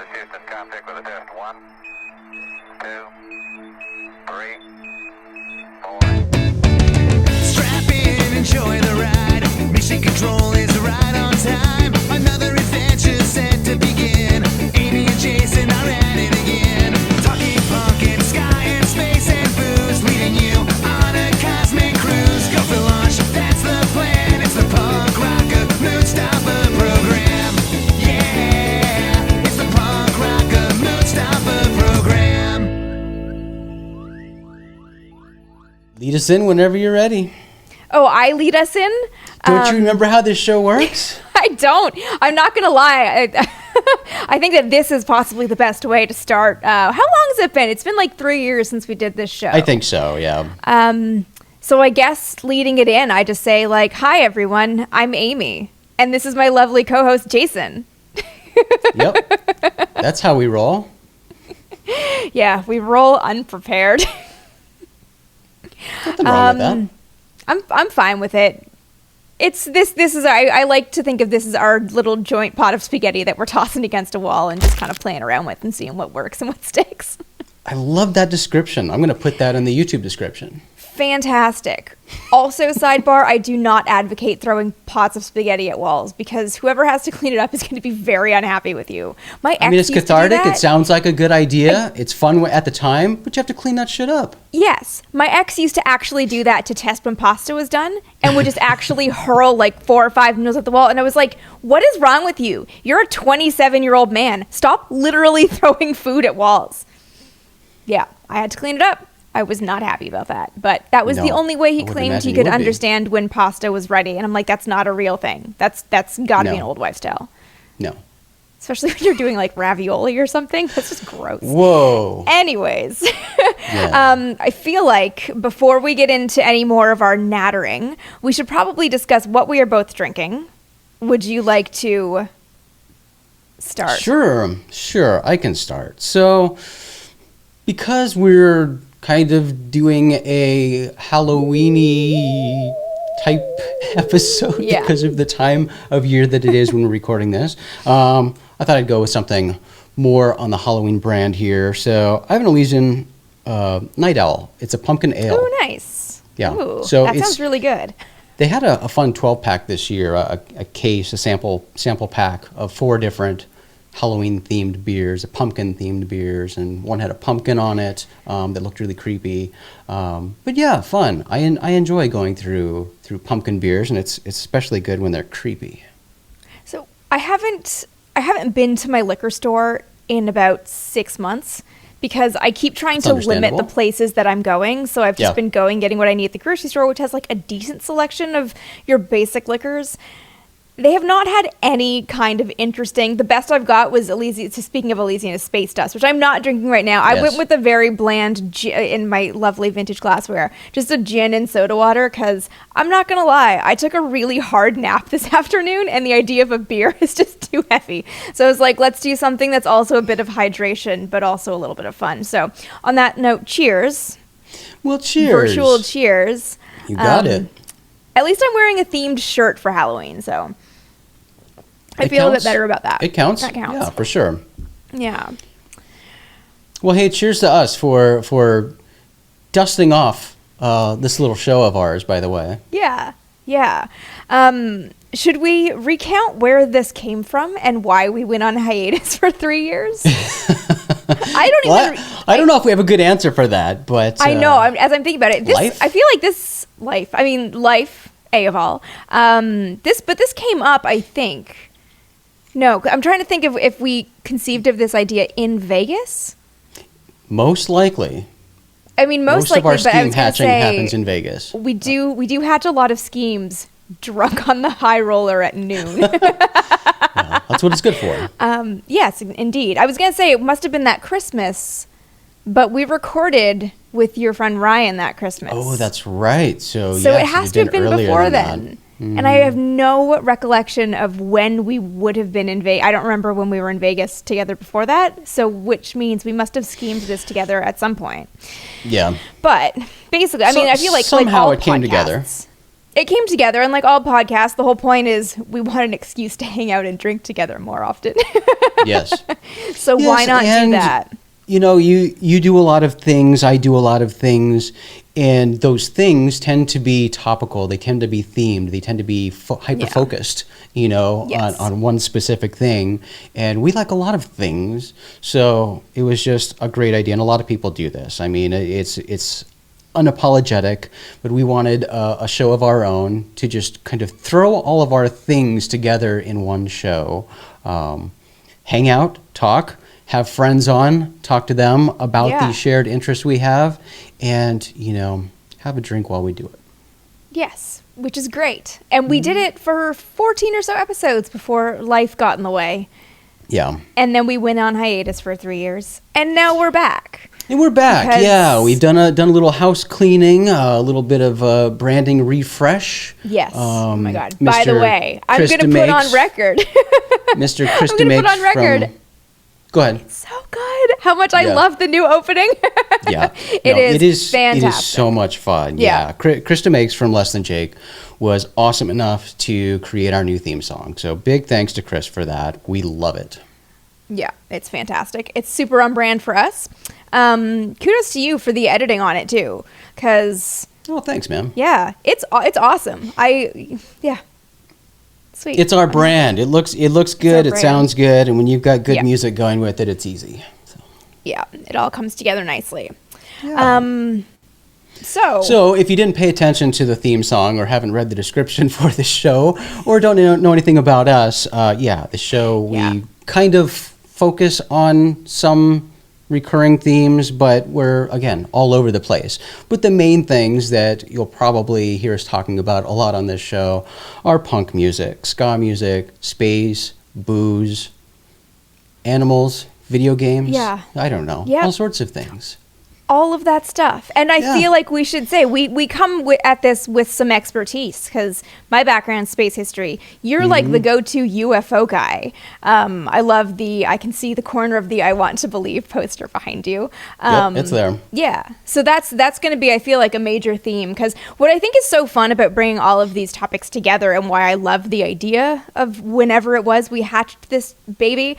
to Houston, contact with a test. 1, 2, 3, 4. Strap in, enjoy the ride. Mission control is right on time. Another adventure set to begin. Amy and Jason are at it again. Talking punk and sky and space and booze, leading you on a cosmic cruise. Go for launch, that's the plan. It's the punk rocker mood stopper program. Yeah, it's the punk rocker mood stopper program. Lead us in whenever you're ready. Oh, I lead us in? Don't you remember how this show works? I don't. I'm not going to lie. I think that this is possibly the best way to start. How long has it been? It's been like 3 years since we did this show. I think so, yeah. So I guess leading it in, I just say like, hi, everyone. I'm Amy. And this is my lovely co-host, Jason. Yep. That's how we roll. Yeah, we roll unprepared. Nothing wrong with that. I'm fine with it. It's this is I like to think of this as our little joint pot of spaghetti that we're tossing against a wall and just kind of playing around with and seeing what works and what sticks. I love that description. I'm going to put that in the YouTube description. Fantastic. Also, sidebar, I do not advocate throwing pots of spaghetti at walls because whoever has to clean it up is going to be very unhappy with you. My ex It's used to do cathartic. that. It sounds like a good idea. It's fun at the time, but you have to clean that shit up. Yes. My ex used to actually do that to test when pasta was done and would just actually hurl like 4 or 5 noodles at the wall. And I was like, what is wrong with you? You're a 27-year-old man. Stop literally throwing food at walls. Yeah, I had to clean it up. I was not happy about that. But that was the only way he claimed he could understand when pasta was ready. And I'm like, that's not a real thing. That's got to be an old wives' tale. No. Especially when you're doing like ravioli or something. That's just gross. Whoa. Anyways, Yeah. I feel like before we get into any more of our nattering, we should probably discuss what we are both drinking. Would you like to start? Sure. I can start. So, because we're kind of doing a Halloween-y type episode because of the time of year that it is when we're recording this, I thought I'd go with something more on the Halloween brand here. So I have an Elysian Night Owl. It's a pumpkin ale. Oh, nice. Yeah. Ooh, so that sounds really good. They had a fun 12-pack this year, a case, a sample pack of 4 different Halloween-themed beers, pumpkin-themed beers, and one had a pumpkin on it that looked really creepy. But yeah, fun. I enjoy going through pumpkin beers, and it's especially good when they're creepy. So I haven't been to my liquor store in about 6 months because I keep trying to limit the places that I'm going. So I've just been getting what I need at the grocery store, which has like a decent selection of your basic liquors. They have not had any kind of interesting. The best I've got was Elysian. So speaking of Elysian, is Space Dust, which I'm not drinking right now. I went with a very bland in my lovely vintage glassware, just a gin and soda water. Because I'm not gonna lie, I took a really hard nap this afternoon, and the idea of a beer is just too heavy. So I was like, let's do something that's also a bit of hydration, but also a little bit of fun. So on that note, cheers. Well, cheers. Virtual cheers. You got it. At least I'm wearing a themed shirt for Halloween, so I feel a bit better about that. It counts. That counts. Yeah, for sure. Yeah. Well, hey, cheers to us for dusting off this little show of ours, by the way. Yeah. Should we recount where this came from and why we went on hiatus for 3 years? I don't know if we have a good answer for that, but I know. As I'm thinking about it, I feel like life, A of all. This came up, I think. No, I'm trying to think of if we conceived of this idea in Vegas. Most likely. I mean, most likely, of our but I scheme was gonna hatching say, happens in Vegas. We do hatch a lot of schemes drunk on the high roller at noon. Yeah, that's what it's good for. Yes, indeed. I was going to say it must have been that Christmas, but we recorded with your friend Ryan that Christmas. Oh, that's right. So it has to have been before then. And I have no recollection of when we would have been in Vegas. I don't remember when we were in Vegas together before that. So which means we must have schemed this together at some point. Yeah. But basically, I mean, I feel like somehow all it came together. podcasts, it came together, and like all podcasts, the whole point is we want an excuse to hang out and drink together more often. Yes. So why not do that? You know, you do a lot of things, I do a lot of things, and those things tend to be topical. They tend to be themed. They tend to be hyper-focused, you know, on one specific thing. And we like a lot of things. So it was just a great idea. And a lot of people do this. I mean, it's unapologetic, but we wanted a show of our own to just kind of throw all of our things together in one show. Hang out, talk, have friends on, talk to them about the shared interests we have, and, you know, have a drink while we do it. Yes, which is great. And we did it for 14 or so episodes before life got in the way. Yeah. And then we went on hiatus for 3 years, and now we're back. And we're back, We've done a little house cleaning, a little bit of branding refresh. Yes. Oh my God. By the way, I'm going to put on record. Mr. Chris I'm going to put on record. Go ahead. It's so good. How much I love the new opening. It is fantastic. It is so much fun. Yeah. Krista Makes from Less Than Jake was awesome enough to create our new theme song. So big thanks to Chris for that. We love it. Yeah, it's fantastic. It's super on brand for us. Kudos to you for the editing on it too, because thanks, man. Yeah, it's awesome. Sweet. It's our brand. It looks good. It sounds good, and when you've got good music going with it, it's easy. So. Yeah, it all comes together nicely. Yeah. So if you didn't pay attention to the theme song or haven't read the description for the show or don't know anything about us, the show we kind of focus on some recurring themes, but we're, again, all over the place. But the main things that you'll probably hear us talking about a lot on this show are punk music, ska music, space, booze, animals, video games. Yeah. I don't know. All sorts of things. All of that stuff. And I feel like we should say we come at this with some expertise, because my background's space history. You're like the go-to UFO guy. I love I can see the corner of the I Want to Believe poster behind you. It's there. Yeah. So that's going to be, I feel like, a major theme, because what I think is so fun about bringing all of these topics together, and why I love the idea of whenever it was we hatched this baby,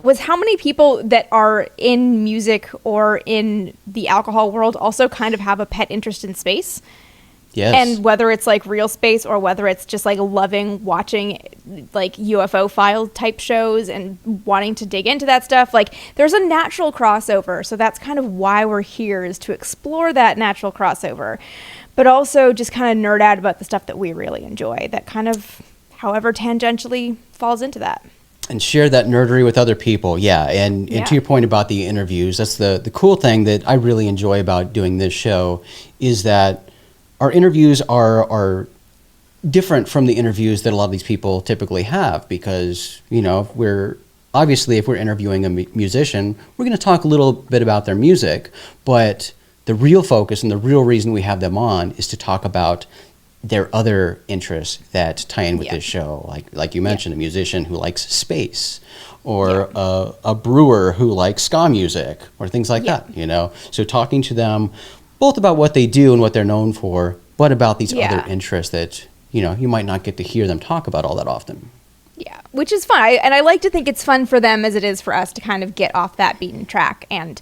was how many people that are in music or in the alcohol world also kind of have a pet interest in space. Yes. And whether it's like real space or whether it's just like loving watching like UFO file type shows and wanting to dig into that stuff, like there's a natural crossover. So that's kind of why we're here, is to explore that natural crossover, but also just kind of nerd out about the stuff that we really enjoy that kind of, however tangentially, falls into that. And share that nerdery with other people, And to your point about the interviews, that's the cool thing that I really enjoy about doing this show, is that our interviews are different from the interviews that a lot of these people typically have, because, you know, if we're interviewing a musician, we're going to talk a little bit about their music, but the real focus and the real reason we have them on is to talk about their other interests that tie in with this show, like you mentioned, a musician who likes space, or a brewer who likes ska music, or things like that, you know? So talking to them both about what they do and what they're known for, but about these other interests that, you know, you might not get to hear them talk about all that often. Yeah, which is fun. And I like to think it's fun for them as it is for us to kind of get off that beaten track. And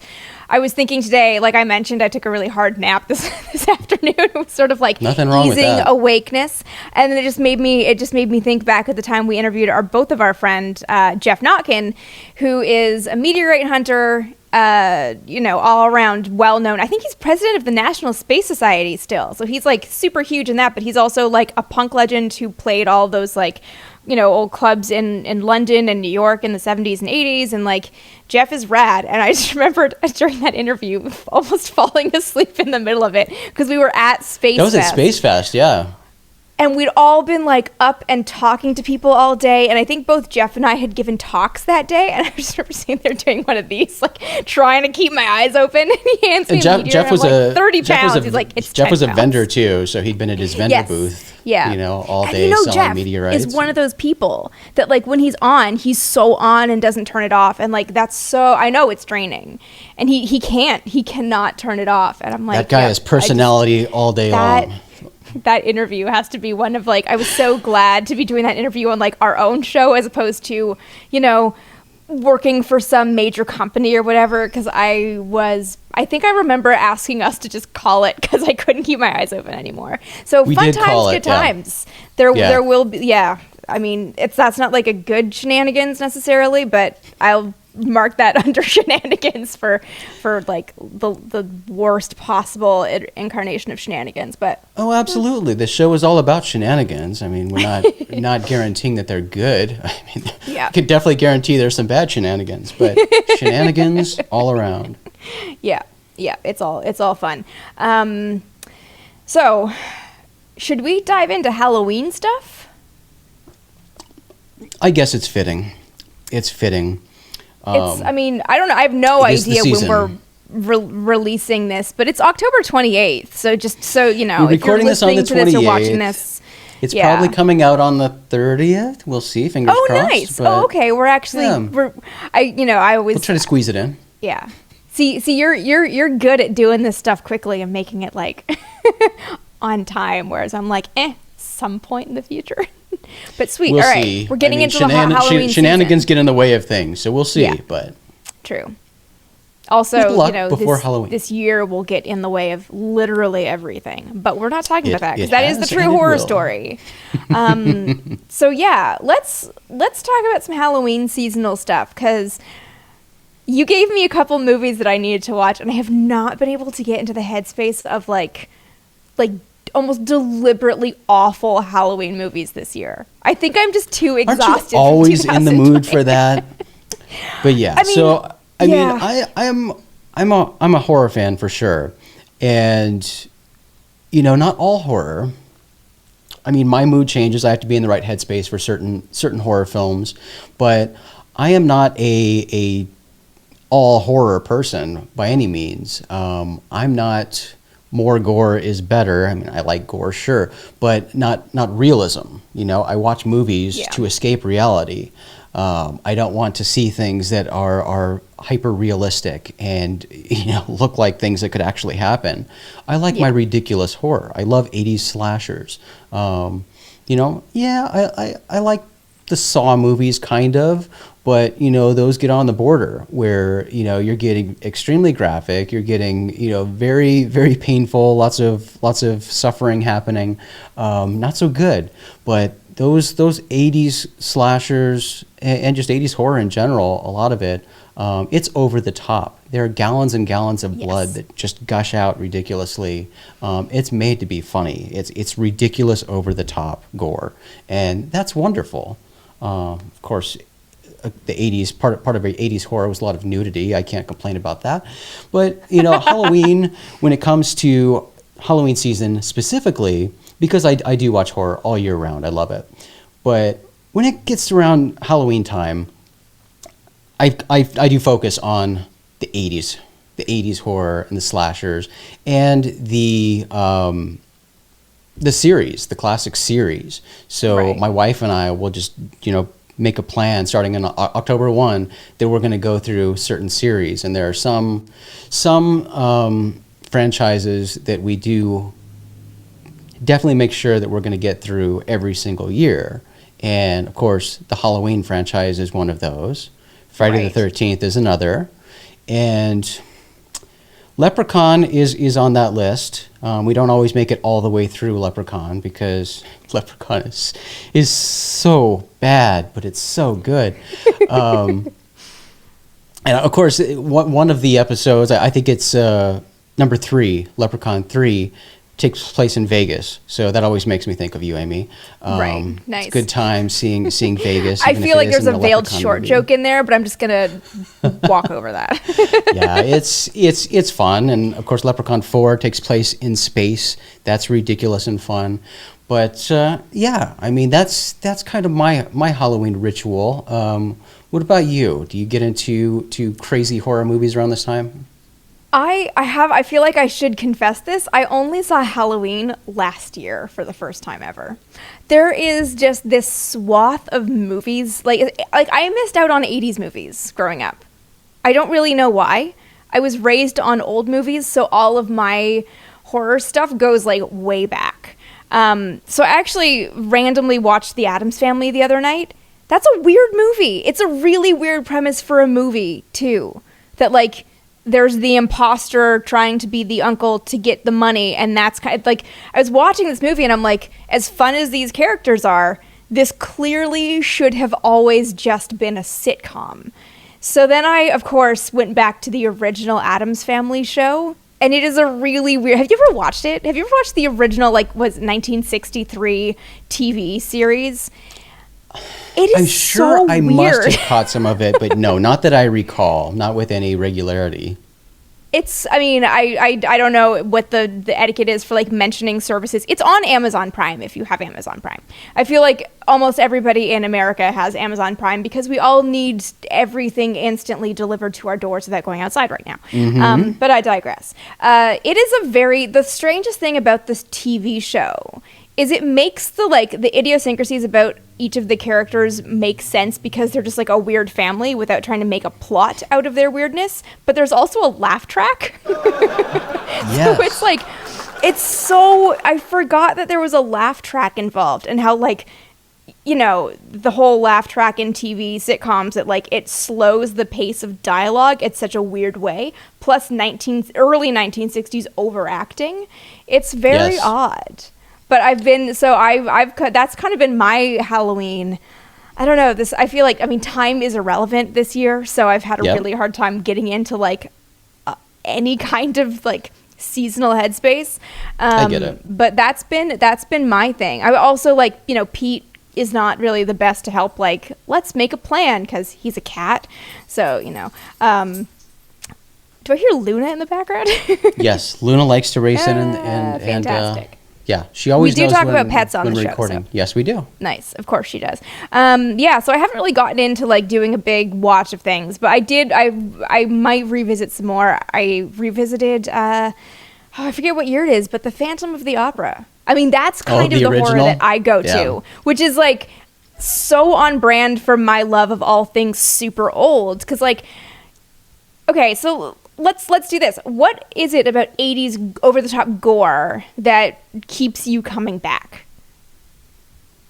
I was thinking today, like I mentioned, I took a really hard nap this afternoon. It was sort of like nothing wrong with that. Awakeness. And then it just made me think back at the time we interviewed both of our friend, Jeff Notkin, who is a meteorite hunter, all around well-known. I think he's president of the National Space Society still. So he's like super huge in that, but he's also like a punk legend who played all those like, you know, old clubs in London and New York in the 70s and 80s. And like, Jeff is rad. And I just remembered during that interview almost falling asleep in the middle of it, because we were at Space Fest. That was at Space Fest, yeah. And we'd all been like up and talking to people all day. And I think both Jeff and I had given talks that day. And I just remember sitting there doing one of these, like trying to keep my eyes open. And he hands me a meteor, Jeff was like 30 pounds. He's like, it's Jeff was a 10 vendor too. So he'd been at his vendor booth, you know, all day selling Jeff meteorites. Is one of those people that like when he's so on and doesn't turn it off. And like, I know it's draining. And he cannot turn it off. And I'm like, that guy has personality all day long. that interview has to be one of like, I was so glad to be doing that interview on like our own show as opposed to, you know, working for some major company or whatever, because I think I remember asking us to just call it because I couldn't keep my eyes open anymore. So we fun times, good times. There will be, I mean, that's not like a good shenanigans necessarily, but I'll mark that under shenanigans for like the worst possible incarnation of shenanigans. But oh, absolutely, the show is all about shenanigans. I mean, we're not guaranteeing that they're good. I mean, I could definitely guarantee there's some bad shenanigans, but shenanigans all around. Yeah, it's all fun. So should we dive into Halloween stuff? I guess it's fitting. I mean, I don't know. I have no idea when we're releasing this, but it's October 28th. So just so you know, we're recording this on the 28th. Or watching this, it's probably coming out on the 30th. We'll see. Fingers crossed. Nice. Oh, okay. We're actually I always we'll try to squeeze it in. Yeah. See, you're good at doing this stuff quickly and making it like on time, whereas I'm like, some point in the future. But sweet. We'll all right. see. We're getting into the Halloween shenanigans season. get in the way of things, so we'll see. But true. Also, you know, this year will get in the way of literally everything. But we're not talking about that because that is the true horror story. So yeah, let's talk about some Halloween seasonal stuff, because you gave me a couple movies that I needed to watch, and I have not been able to get into the headspace of like almost deliberately awful Halloween movies this year. I think I'm just too exhausted. Aren't you always in the mood for that? But yeah, I mean, I'm a horror fan for sure, and you know, not all horror. I mean, my mood changes. I have to be in the right headspace for certain horror films, but I am not a all horror person by any means. I'm not. More gore is better. I mean, I like gore, sure, but not realism. You know, I watch movies to escape reality. I don't want to see things that are hyper realistic and, you know, look like things that could actually happen. I like my ridiculous horror. I love 80s slashers. You know, I like the Saw movies kind of, but, you know, those get on the border where, you know, you're getting extremely graphic, you're getting, you know, very, very painful, lots of suffering happening, not so good. But those 80s slashers and just 80s horror in general, a lot of it, it's over the top. There are gallons and gallons of blood that just gush out ridiculously. It's made to be funny. It's ridiculous, over the top gore, and that's wonderful. Of course, the 80s, part of 80s horror was a lot of nudity. I can't complain about that. But, you know, Halloween, when it comes to Halloween season specifically, because I do watch horror all year round, I love it. But when it gets around Halloween time, I do focus on the 80s horror and the slashers and the series, the classic series. So my wife and I will just, you know, make a plan starting in October 1 that we're going to go through certain series, and there are some franchises that we do definitely make sure that we're going to get through every single year. And of course, the Halloween franchise is one of those. Friday the 13th is another, and Leprechaun is on that list. We don't always make it all the way through Leprechaun because Leprechaun is so bad, but it's so good. And of course, one of the episodes, I think it's number 3, Leprechaun 3, takes place in Vegas, so that always makes me think of you, Amy. Right, nice. It's a good time seeing Vegas. I feel like there's a veiled short joke in there, but I'm just gonna walk over that. Yeah, it's fun, and of course, Leprechaun 4 takes place in space. That's ridiculous and fun. But yeah, I mean that's kind of my Halloween ritual. What about you? Do you get into crazy horror movies around this time? I feel like I should confess this. I only saw Halloween last year for the first time ever. There is just this swath of movies. Like I missed out on 80s movies growing up. I don't really know why. I was raised on old movies, so all of my horror stuff goes like way back. So I actually randomly watched The Addams Family the other night. That's a weird movie. It's a really weird premise for a movie, too. That, like, there's the imposter trying to be the uncle to get the money, and that's kind of, like, I was watching this movie, and I'm like, as fun as these characters are, this clearly should have always just been a sitcom. So then I, of course, went back to the original Addams Family show, and it is a really weird... Have you ever watched it? Have you ever watched the original, like, 1963 TV series? It is I'm sure so I weird. must have caught some of it, but no, not that I recall, not with any regularity. It's, I mean, I don't know what the etiquette is for, like, mentioning services. It's on Amazon Prime, if you have Amazon Prime. I feel like almost everybody in America has Amazon Prime because we all need everything instantly delivered to our doors without going outside right now. But I digress. It is the strangest thing about this TV show is it makes the idiosyncrasies about each of the characters make sense because they're just like a weird family without trying to make a plot out of their weirdness. But there's also a laugh track. Yes. So it's like, I forgot that there was a laugh track involved and how, like, you know, the whole laugh track in TV sitcoms that, like, it slows the pace of dialogue in such a weird way. Plus early 1960s overacting. It's very odd. But I've that's kind of been my Halloween. I don't know, I feel like, I mean, time is irrelevant this year, so I've had a really hard time getting into, like, any kind of, like, seasonal headspace. I get it. But that's been my thing. I also, like, you know, Pete is not really the best to help, like, let's make a plan, because he's a cat. So, you know, do I hear Luna in the background? Yes, Luna likes to race in and fantastic. Yeah, she always We do knows talk when, about pets on when the we're show, recording. so. Yes, we do. Nice. Of course she does. Yeah, so I haven't really gotten into, like, doing a big watch of things, but I might revisit some more. I revisited, I forget what year it is, but The Phantom of the Opera. I mean, that's kind of the original? horror that I go to, which is, like, so on brand for my love of all things super old. Because, like, okay, so... Let's do this. What is it about 80s over-the-top gore that keeps you coming back?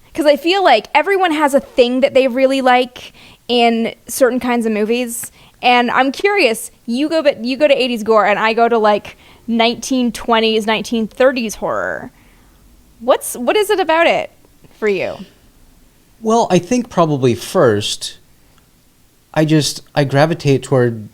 Because I feel like everyone has a thing that they really like in certain kinds of movies. And I'm curious, you go to 80s gore and I go to, like, 1920s, 1930s horror. What is it about it for you? Well, I think probably first, I gravitate toward...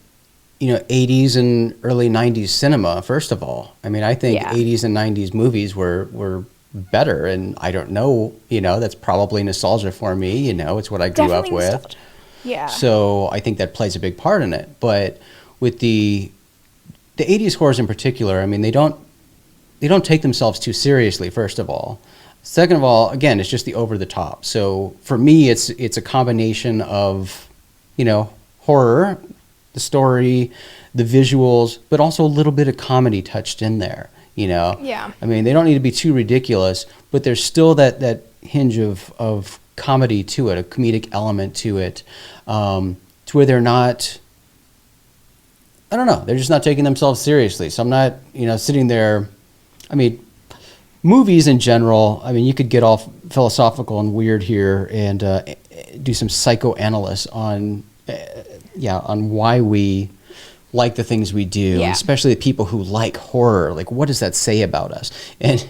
80s and early 90s cinema, first of all. I mean, I think 80s and 90s movies were better, and I don't know, that's probably nostalgia for me, it's what I grew up with. Nostalgia. Yeah. So I think that plays a big part in it. But with the 80s horrors in particular, I mean, they don't take themselves too seriously, first of all. Second of all, again, it's just the over the top. So for me, it's a combination of, horror, the story, the visuals, but also a little bit of comedy touched in there, Yeah. I mean, they don't need to be too ridiculous, but there's still that hinge of comedy to it, a comedic element to it, to where they're not, I don't know, they're just not taking themselves seriously. So I'm not, sitting there, I mean, movies in general, I mean, you could get all philosophical and weird here and do some psychoanalysis on why we like the things we do, and especially the people who like horror. Like, what does that say about us? And,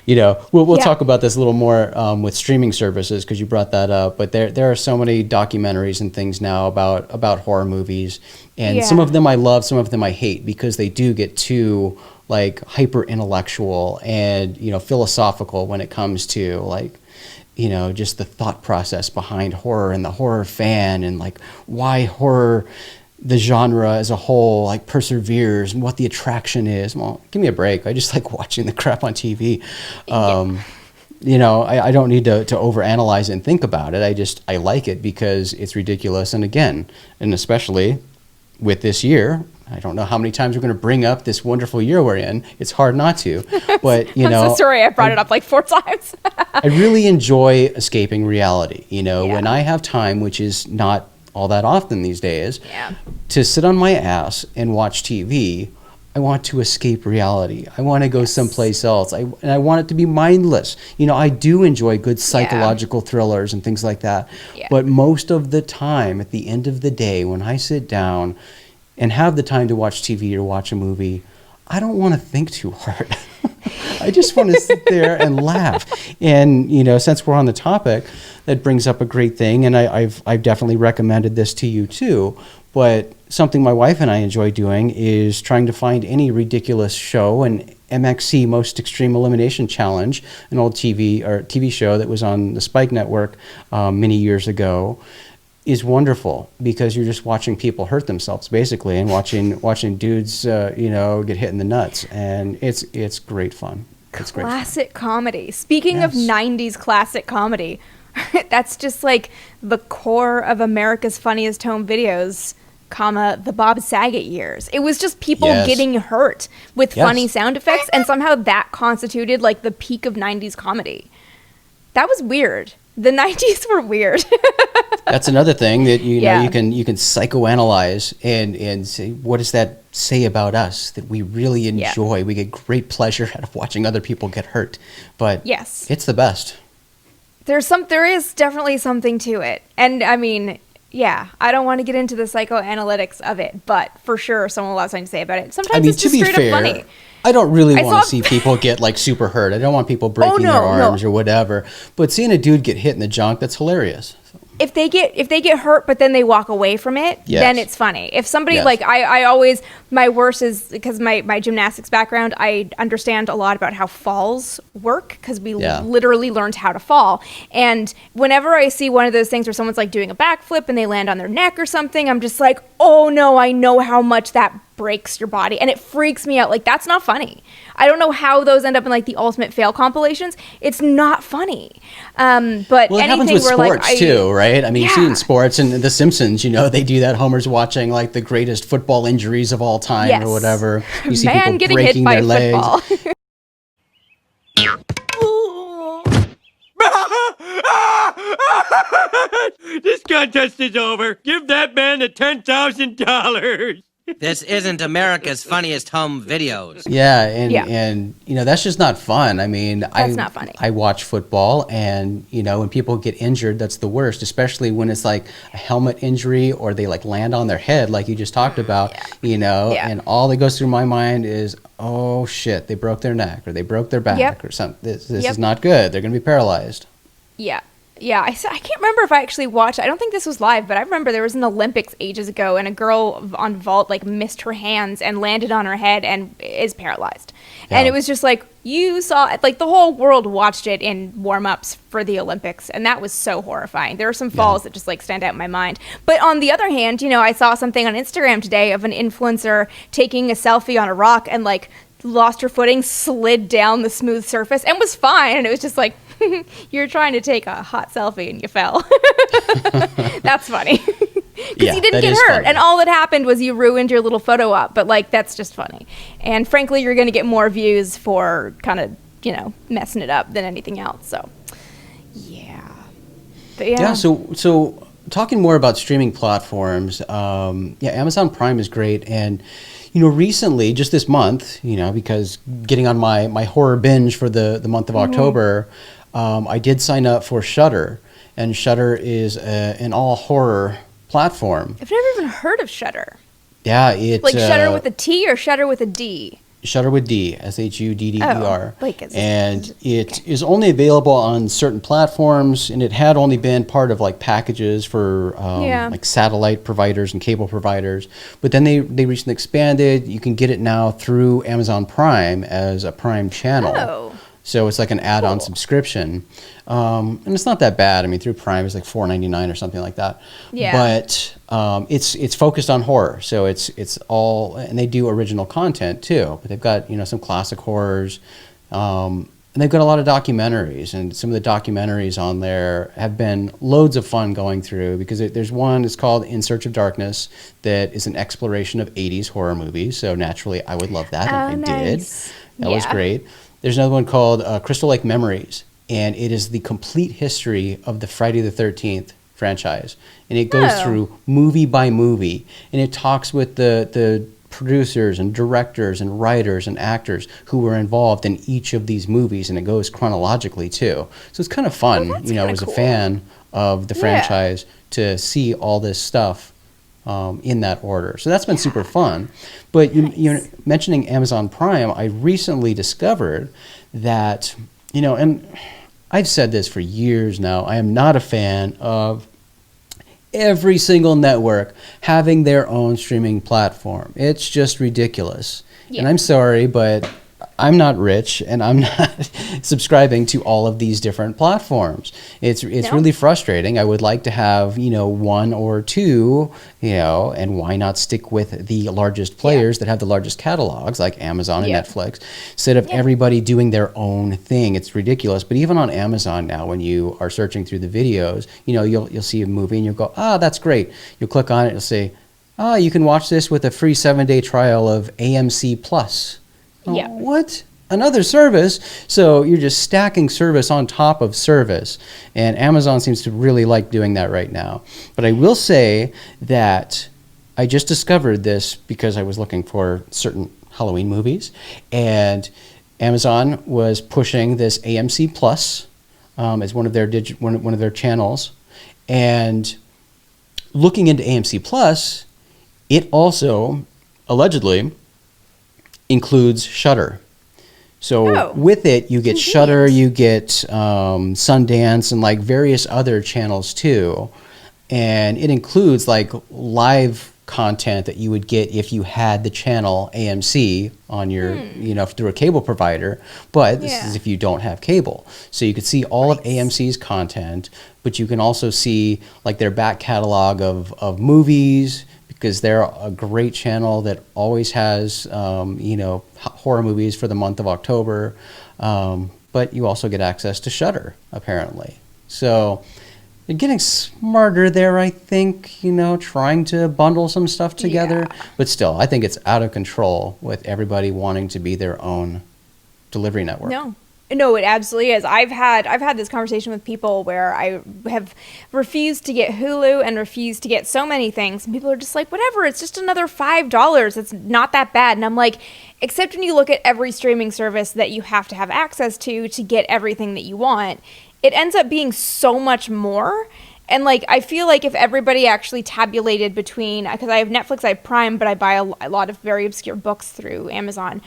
we'll talk about this a little more with streaming services because you brought that up. But there are so many documentaries and things now about horror movies. And some of them I love, some of them I hate because they do get too, like, hyper intellectual and, philosophical when it comes to, like, just the thought process behind horror and the horror fan and, like, why horror, the genre as a whole, like, perseveres and what the attraction is. Well, give me a break. I just like watching the crap on TV. I don't need to overanalyze and think about it. I like it because it's ridiculous. And again, and especially with this year, I don't know how many times we're going to bring up this wonderful year we're in. It's hard not to, but I'm so sorry I brought it up like 4 times. I really enjoy escaping reality. When I have time, which is not all that often these days, to sit on my ass and watch TV, I want to escape reality. I want to go someplace else. And I want it to be mindless. You know, I do enjoy good psychological thrillers and things like that. Yeah. But most of the time, at the end of the day, when I sit down and have the time to watch TV or watch a movie, I don't want to think too hard. I just want to sit there and laugh. And, you know, since we're on the topic, that brings up a great thing. And I've definitely recommended this to you too. But something my wife and I enjoy doing is trying to find any ridiculous show. And MXC, Most Extreme Elimination Challenge, an old TV show that was on the Spike Network many years ago, is wonderful because you're just watching people hurt themselves basically, and watching dudes get hit in the nuts, and it's great fun. It's classic comedy. Speaking of 90s classic comedy, that's just like the core of America's Funniest Home Videos, the Bob Saget years. It was just people getting hurt with funny sound effects, and somehow that constituted like the peak of 90s comedy. That was weird. The 90s were weird. That's another thing that you can psychoanalyze and say, what does that say about us that we really enjoy? We get great pleasure out of watching other people get hurt. But it's the best. There is definitely something to it. And I mean, I don't want to get into the psychoanalytics of it, but for sure someone will have something to say about it. Sometimes it's just straight up funny. I don't really want to see people get like super hurt. I don't want people breaking their arms or whatever. But seeing a dude get hit in the junk, that's hilarious. If they get hurt, but then they walk away from it, then it's funny. If somebody I always, my worst is because my gymnastics background, I understand a lot about how falls work because we literally learned how to fall. And whenever I see one of those things where someone's like doing a backflip and they land on their neck or something, I'm just like, oh no, I know how much that breaks your body, and it freaks me out. Like, that's not funny. I don't know how those end up in like the ultimate fail compilations. It's not funny. But it happens with sports too, right? I mean, you see in sports and The Simpsons, they do that. Homer's watching like the greatest football injuries of all time or whatever. You see people getting breaking hit by their football. legs. This contest is over. Give that man the $10,000. This isn't America's Funniest Home Videos. Yeah, and that's just not fun. I mean, that's not funny. I watch football, and when people get injured, that's the worst, especially when it's like a helmet injury or they like land on their head, like you just talked about. And all that goes through my mind is, oh shit, they broke their neck or they broke their back or something. This is not good. They're going to be paralyzed. Yeah, I can't remember if I actually watched. I don't think this was live, but I remember there was an Olympics ages ago, and a girl on vault like missed her hands and landed on her head and is paralyzed. Yeah. And it was just like, you saw it, like the whole world watched it in warm-ups for the Olympics, and that was so horrifying. There are some falls that just like stand out in my mind. But on the other hand, I saw something on Instagram today of an influencer taking a selfie on a rock and like lost her footing, slid down the smooth surface, and was fine. And it was just like, you're trying to take a hot selfie and you fell. That's funny. Because you didn't get hurt. Funny. And all that happened was you ruined your little photo op. But like, that's just funny. And frankly, you're going to get more views for kind of, messing it up than anything else. So, yeah. But yeah, so talking more about streaming platforms, Amazon Prime is great. And recently, just this month, because getting on my horror binge for the month of October, I did sign up for Shudder, and Shudder is an all horror platform. I've never even heard of Shudder. Yeah, it's like Shudder with a T or Shudder with a D? Shudder with D, Shudder. And it is only available on certain platforms, and it had only been part of like packages for like satellite providers and cable providers. But then they recently expanded. You can get it now through Amazon Prime as a Prime channel. Oh. So it's like an add-on subscription. And it's not that bad. I mean, through Prime, it's like $4.99 or something like that. Yeah. But it's focused on horror. So it's all, and they do original content too. But they've got, some classic horrors. And they've got a lot of documentaries. And some of the documentaries on there have been loads of fun going through, because there's one, it's called In Search of Darkness, that is an exploration of 80s horror movies. So naturally, I would love that. And I did. That was great. There's another one called Crystal Lake Memories, and it is the complete history of the Friday the 13th franchise. And it goes through movie by movie, and it talks with the producers and directors and writers and actors who were involved in each of these movies, and it goes chronologically too. So it's kind of fun, as a fan of the franchise, to see all this stuff in that order. So that's been super fun. But you're mentioning Amazon Prime, I recently discovered that, and I've said this for years now, I am not a fan of every single network having their own streaming platform. It's just ridiculous. Yeah. And I'm sorry, but I'm not rich and I'm not subscribing to all of these different platforms. It's really frustrating. I would like to have, one or two, and why not stick with the largest players that have the largest catalogs like Amazon and Netflix, instead of everybody doing their own thing. It's ridiculous. But even on Amazon now, when you are searching through the videos, you'll see a movie and you'll go, that's great. You'll click on it, it'll say, you can watch this with a free 7-day trial of AMC Plus. What? Another service? So you're just stacking service on top of service. And Amazon seems to really like doing that right now. But I will say that I just discovered this because I was looking for certain Halloween movies. And Amazon was pushing this AMC Plus as one of their one of their channels. And looking into AMC Plus, it also allegedly includes Shudder. So with it, you get Shudder, you get Sundance, and like various other channels too. And it includes like live content that you would get if you had the channel AMC on your, through a cable provider. But this is if you don't have cable. So you could see all of AMC's content, but you can also see like their back catalog of movies, because they're a great channel that always has, horror movies for the month of October. But you also get access to Shudder, apparently. So they're getting smarter there, I think, trying to bundle some stuff together. Yeah. But still, I think it's out of control with everybody wanting to be their own delivery network. No, it absolutely is. I've had this conversation with people where I have refused to get Hulu and refused to get so many things. And people are just like, whatever, it's just another $5. It's not that bad. And I'm like, except when you look at every streaming service that you have to have access to get everything that you want, it ends up being so much more. And like, I feel like if everybody actually tabulated between, because I have Netflix, I have Prime, but I buy a lot of very obscure books through Amazon.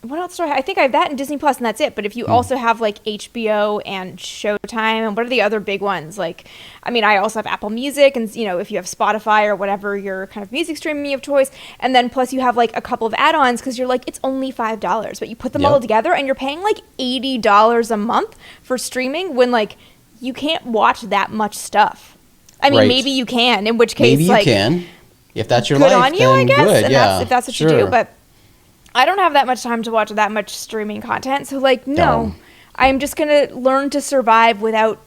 What else do I have? I think I have that and Disney Plus, and that's it. But if you also have like HBO and Showtime, and what are the other big ones? Like, I also have Apple Music, and if you have Spotify or whatever your kind of music streaming of choice, and then plus you have like a couple of add-ons because you're like, it's only $5, but you put them all together and you're paying like $80 a month for streaming when like you can't watch that much stuff. Maybe you can, in which case, maybe you can. If that's your life, on you, then I guess. Good. And if that's what you do, but I don't have that much time to watch that much streaming content. So like, no, I'm just going to learn to survive without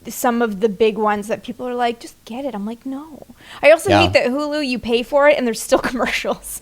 some of the big ones that people are like, just get it. I'm like, no. I also hate that Hulu, you pay for it and there's still commercials.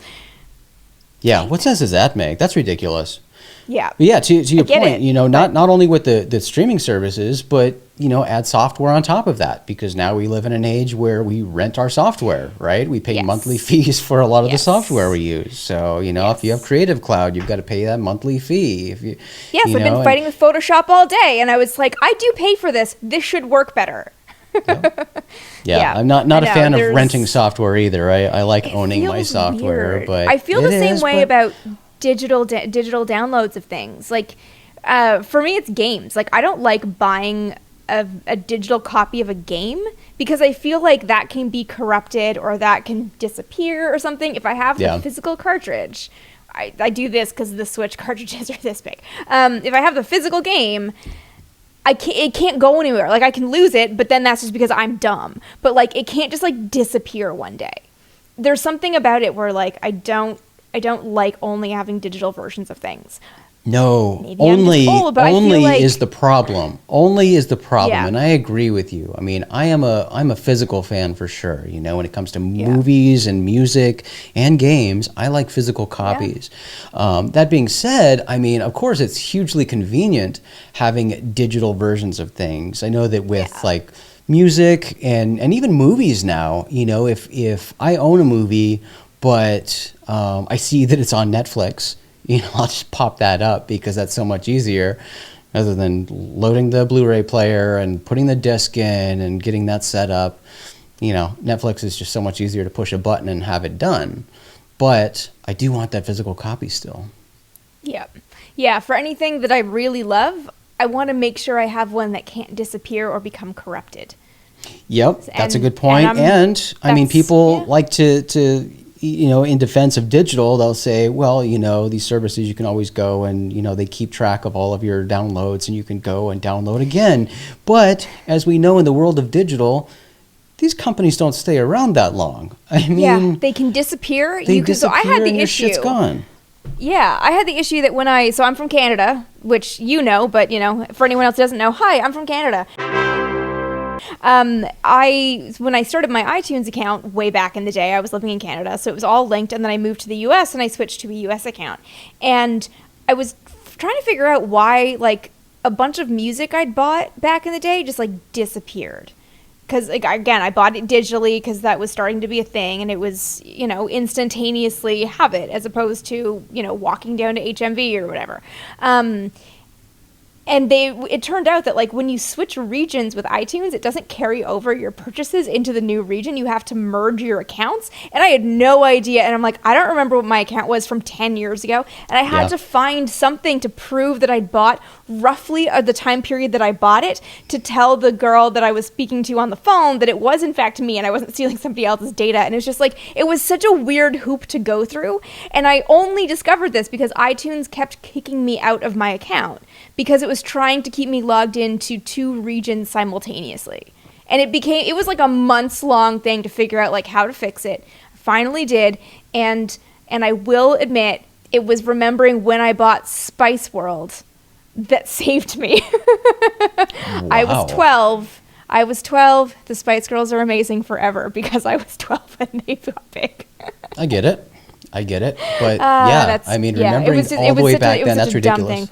Yeah. What sense does that make? That's ridiculous. Yeah. But yeah, to your point, not only with the streaming services, but, add software on top of that, because now we live in an age where we rent our software, right? We pay monthly fees for a lot of the software we use. So, if you have Creative Cloud, you've got to pay that monthly fee. I've been fighting with Photoshop all day, and I was like, I do pay for this. This should work better. I'm not a fan of renting software either. I like owning my software, weird. But I feel the same way about digital downloads of things. Like, for me, it's games. Like, I don't like buying a digital copy of a game because I feel like that can be corrupted or that can disappear or something. If I have the physical cartridge, I do this because the Switch cartridges are this big. If I have the physical game, it can't go anywhere. Like, I can lose it, but then that's just because I'm dumb. But like, it can't just like disappear one day. There's something about it where like I don't like only having digital versions of things. No, Maybe only like is the problem. Only is the problem, Yeah. and I agree with you. I'm a physical fan for sure. When it comes to movies and music and games, I like physical copies. That being said, of course, it's hugely convenient having digital versions of things. I know that with like music and even movies now, if I own a movie, but I see that it's on Netflix. I'll just pop that up because that's so much easier rather than loading the Blu-ray player and putting the disc in and getting that set up. Netflix is just so much easier to push a button and have it done. But I do want that physical copy still. Yeah. Yeah, for anything that I really love, I want to make sure I have one that can't disappear or become corrupted. Yep, that's a good point. And I mean, people like to in defense of digital, they'll say, well, these services, you can always go and, they keep track of all of your downloads and you can go and download again. But as we know in the world of digital, these companies don't stay around that long. I mean, they can disappear. So I had the issue. Your shit's gone. Yeah, I had the issue that so I'm from Canada, which but for anyone else who doesn't know, hi, I'm from Canada. When I started my iTunes account way back in the day, I was living in Canada, so it was all linked, and then I moved to the US and I switched to a US account. And I was trying to figure out why, a bunch of music I'd bought back in the day just, disappeared. Because, again, I bought it digitally because that was starting to be a thing, and it was, instantaneously have it, as opposed to, walking down to HMV or whatever. And it turned out that, when you switch regions with iTunes, it doesn't carry over your purchases into the new region. You have to merge your accounts. And I had no idea. And I'm like, I don't remember what my account was from 10 years ago. And I had to find something to prove that I'd bought roughly the time period that I bought it to tell the girl that I was speaking to on the phone that it was, in fact, me and I wasn't stealing somebody else's data. And it's just it was such a weird hoop to go through. And I only discovered this because iTunes kept kicking me out of my account, because it was trying to keep me logged into 2 regions simultaneously. And it was a months-long thing to figure out how to fix it. I finally did, and I will admit, it was remembering when I bought Spice World that saved me. Wow. I was 12. The Spice Girls are amazing forever because I was 12 and they got big. I get it. But remembering all the way back then, that's ridiculous.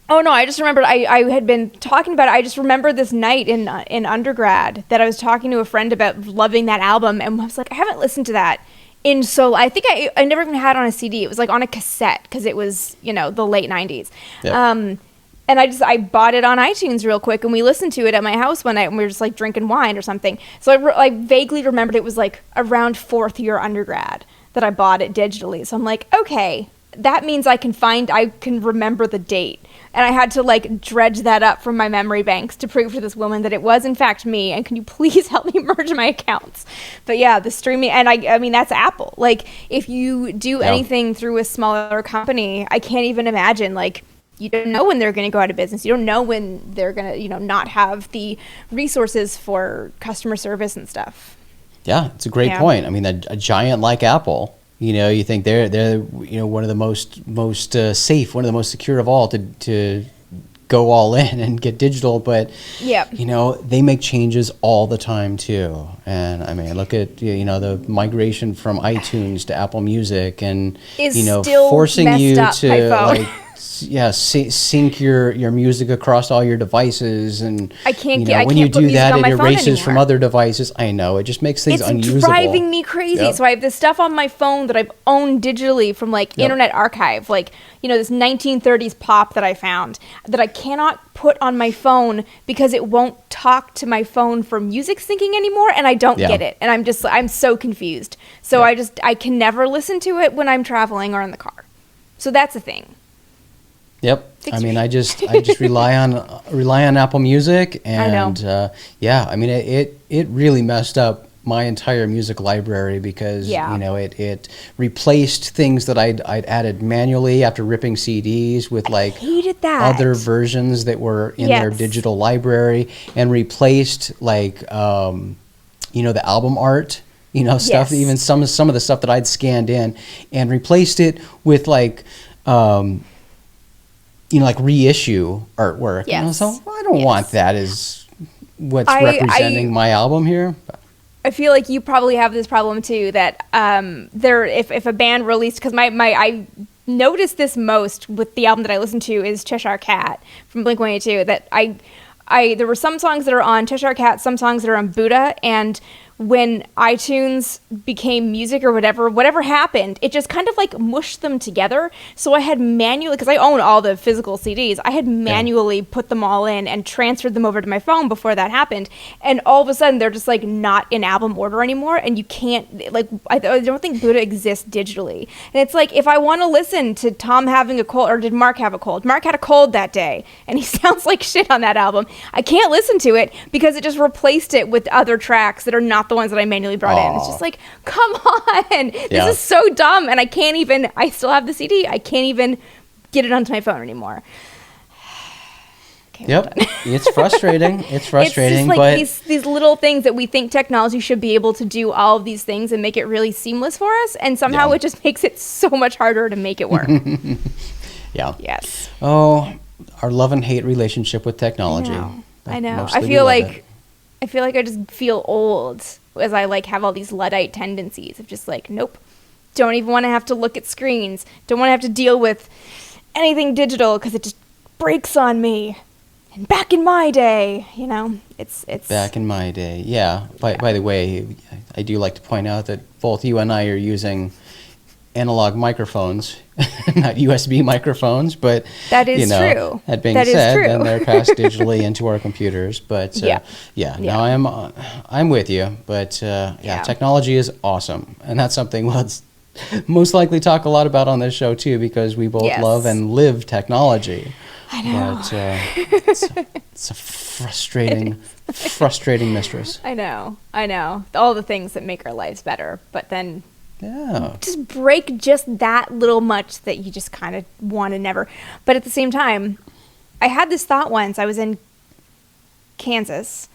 Oh, no, I just remembered I had been talking about it. I just remember this night in undergrad that I was talking to a friend about loving that album. And I was like, I haven't listened to that I think I never even had it on a CD. It was on a cassette because it was, the late 90s. Yep. And I bought it on iTunes real quick, and we listened to it at my house one night when we were just drinking wine or something. So I vaguely remembered it was around 4th year undergrad that I bought it digitally. So I'm like, okay, that means I can remember the date. And I had to dredge that up from my memory banks to prove to this woman that it was in fact me. And can you please help me merge my accounts? But yeah, the streaming, and I mean, that's Apple. If you do anything through a smaller company, I can't even imagine, you don't know when they're going to go out of business. You don't know when they're going to, not have the resources for customer service and stuff. Yeah, it's a great point. I mean, a giant like Apple, you think they're one of the most safe, one of the most secure of all to go all in and get digital, but they make changes all the time too. And I mean, look at the migration from iTunes to Apple Music, and forcing you to sync your music across all your devices, and when you do that, it erases from other devices. I know, it just makes things unusable. It's driving me crazy. Yep. So I have this stuff on my phone that I've owned digitally from Internet Archive, this 1930s pop that I found that I cannot put on my phone because it won't talk to my phone for music syncing anymore, and I don't get it, and I'm so confused. So I can never listen to it when I'm traveling or in the car. So that's a thing. Yep. I mean, I just rely on Apple Music, and I mean, it really messed up my entire music library because it replaced things that I'd added manually after ripping CDs with other versions that were in their digital library, and replaced the album art, stuff, even some of the stuff that I'd scanned in, and replaced it with reissue artwork. Yes. So I don't want that as what's representing my album here. I feel like you probably have this problem too, that if a band released, because I noticed this most with the album that I listened to is Cheshire Cat from Blink-182, that there were some songs that are on Cheshire Cat, some songs that are on Buddha, and when iTunes became music or whatever happened, it just kind of like mushed them together. So I had manually, because I own all the physical CDs, I had manually put them all in and transferred them over to my phone before that happened. And all of a sudden they're just like not in album order anymore. And you can't, like, I don't think Buddha exists digitally. And it's like, if I want to listen to Tom having a cold, or did Mark have a cold? Mark had a cold that day and he sounds like shit on that album. I can't listen to it because it just replaced it with other tracks that are not the ones that I manually brought in. It's just like, come on, this is so dumb, and I still have the CD, I can't even get it onto my phone anymore. Okay, yep. It's frustrating. It's frustrating. It's just like but these little things that we think technology should be able to do all of these things and make it really seamless for us, and somehow it just makes it so much harder to make it work. Yeah. Yes. Oh, our love and hate relationship with technology. I know. I feel like I just feel old as I like have all these Luddite tendencies of just like, nope, don't even want to have to look at screens, don't want to have to deal with anything digital because it just breaks on me. And back in my day, you know, it's back in my day. Yeah. By the way, I do like to point out that both you and I are using analog microphones, not USB microphones, but that is true. That being said, then they're passed digitally into our computers. But now I'm with you. But technology is awesome, and that's something we'll most likely talk a lot about on this show too, because we both love and live technology. I know. But it's a frustrating mistress. I know. All the things that make our lives better, but then just break just that little much that you just kind of want to never. But at the same time, I had this thought once. I was in Kansas,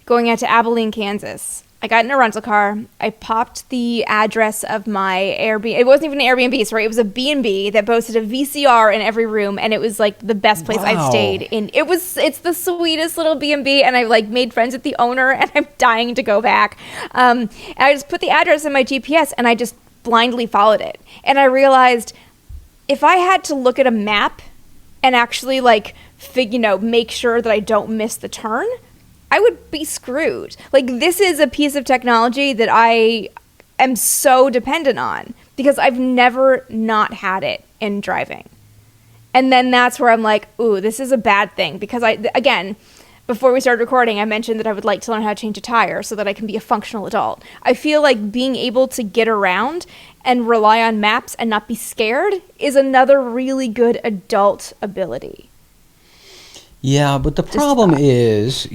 going out to Abilene, Kansas. I got in a rental car. I popped the address of my Airbnb. It wasn't even an Airbnb, sorry. It was a B&B that boasted a VCR in every room, and it was like the best place I've stayed in. It's the sweetest little B&B, and I like made friends with the owner, and I'm dying to go back. And I just put the address in my GPS, and I just blindly followed it. And I realized if I had to look at a map and actually like make sure that I don't miss the turn, I would be screwed. Like, this is a piece of technology that I am so dependent on because I've never not had it in driving. And then that's where I'm like, ooh, this is a bad thing. Because again, before we started recording, I mentioned that I would like to learn how to change a tire so that I can be a functional adult. I feel like being able to get around and rely on maps and not be scared is another really good adult ability. Yeah, but the problem is,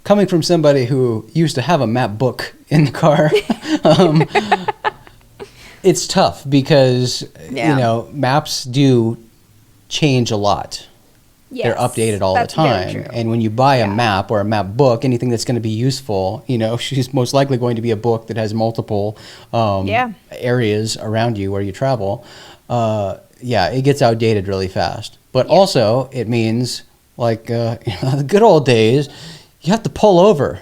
coming from somebody who used to have a map book in the car, it's tough because, maps do change a lot. Yes, they're updated all the time. And when you buy a map or a map book, anything that's going to be useful, she's most likely going to be a book that has multiple areas around you where you travel. It gets outdated really fast. But also, it means... like the good old days, you have to pull over.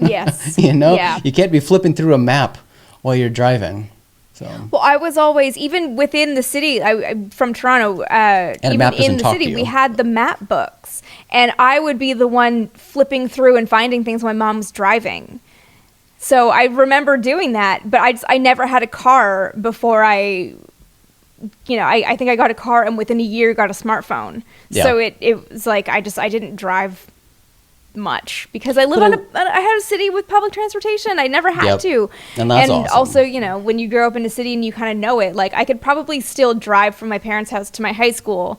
Yes. You can't be flipping through a map while you're driving. So. Well, I was always, even within the city, I'm from Toronto, even in the city, we had the map books. And I would be the one flipping through and finding things when Mom was driving. So I remember doing that, but I never had a car before I think I got a car and within a year got a smartphone. Yeah. So it was like I didn't drive much because I live I had a city with public transportation. I never had to. And that's awesome. Also, when you grow up in a city and you kind of know it, like I could probably still drive from my parents' house to my high school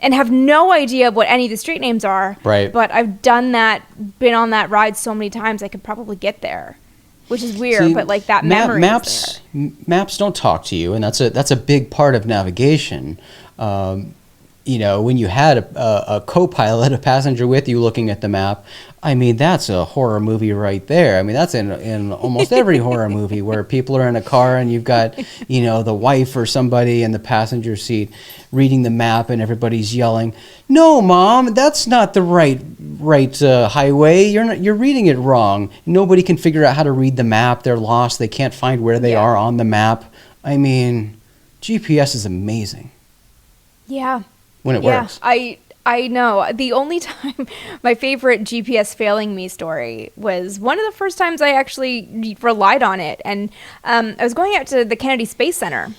and have no idea what any of the street names are. Right. But I've done that, been on that ride so many times I could probably get there. Which is weird, but like that memory maps don't talk to you, and that's a big part of navigation. When you had a co-pilot, a passenger with you looking at the map, I mean, that's a horror movie right there. I mean, that's in almost every horror movie where people are in a car and you've got, the wife or somebody in the passenger seat reading the map and everybody's yelling, "No, Mom, that's not the right highway. You're reading it wrong." Nobody can figure out how to read the map. They're lost. They can't find where they are on the map. I mean, GPS is amazing. Yeah. When it works. I know. The only time my favorite GPS failing me story was one of the first times I actually relied on it. And I was going out to the Kennedy Space Center,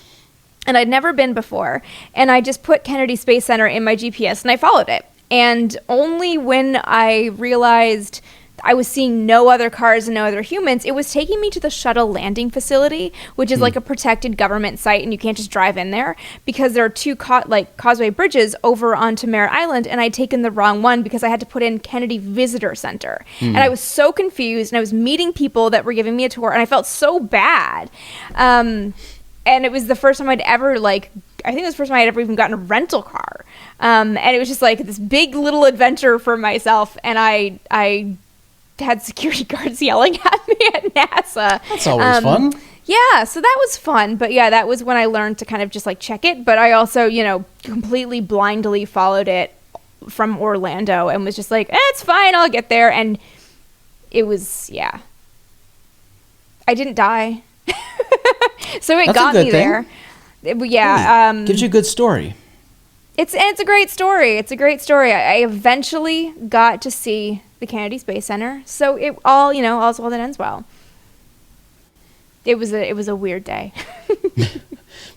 and I'd never been before. And I just put Kennedy Space Center in my GPS, and I followed it. And only when I realized I was seeing no other cars and no other humans, it was taking me to the shuttle landing facility, which is like a protected government site, and you can't just drive in there because there are two causeway bridges over onto Merritt Island, and I'd taken the wrong one because I had to put in Kennedy Visitor Center. And I was so confused, and I was meeting people that were giving me a tour, and I felt so bad. And it was the first time I'd ever, I think it was the first time I'd ever even gotten a rental car. And it was just like this big little adventure for myself, and I had security guards yelling at me at NASA. That's always fun. Yeah, so that was fun. But yeah, that was when I learned to kind of just check it. But I also, completely blindly followed it from Orlando and was just like, it's fine, I'll get there. And it was, I didn't die. So it got me there. Gives you a good story. It's a great story. It's a great story. I eventually got to see the Kennedy Space Center, so it all, all's well that ends well. It was a weird day.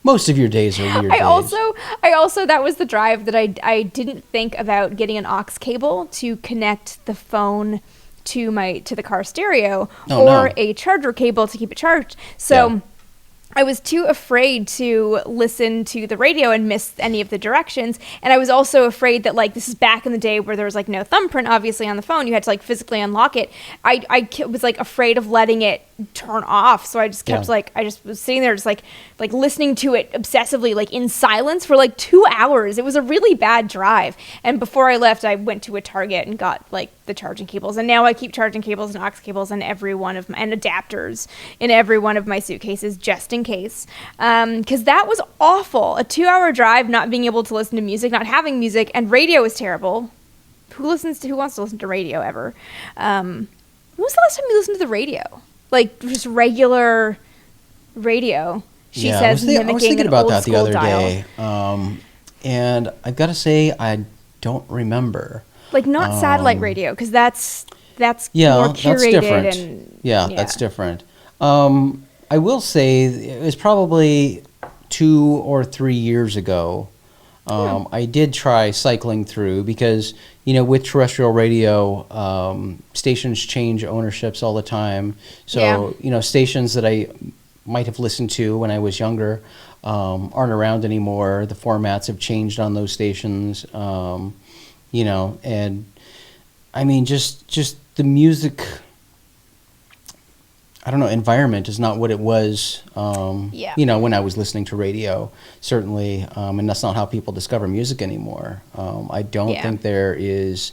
Most of your days are weird days. I also that was the drive that I didn't think about getting an aux cable to connect the phone to the car stereo a charger cable to keep it charged. So I was too afraid to listen to the radio and miss any of the directions. And I was also afraid that, this is back in the day where there was, no thumbprint, obviously, on the phone. You had to, physically unlock it. I was, afraid of letting it turn off. So I just kept, I just was sitting there just, listening to it obsessively, in silence for, 2 hours. It was a really bad drive. And before I left, I went to a Target and got, the charging cables. And now I keep charging cables and aux cables in every one of and adapters in every one of my suitcases, just in case, because that was awful. A 2-hour drive, not being able to listen to music, not having music, and radio is terrible. Who wants to listen to radio ever? When was the last time you listened to the radio? Just regular radio. She says, mimicking I was thinking about that the other dial. day, and I've got to say I don't remember. Not satellite radio, because that's more curated. That's different. And That's different. I will say it was probably 2 or 3 years ago. I did try cycling through because, with terrestrial radio, stations change ownerships all the time. So, stations that I might have listened to when I was younger aren't around anymore. The formats have changed on those stations, and I mean, just the music, I don't know, environment is not what it was, when I was listening to radio, certainly. And that's not how people discover music anymore. I don't think there is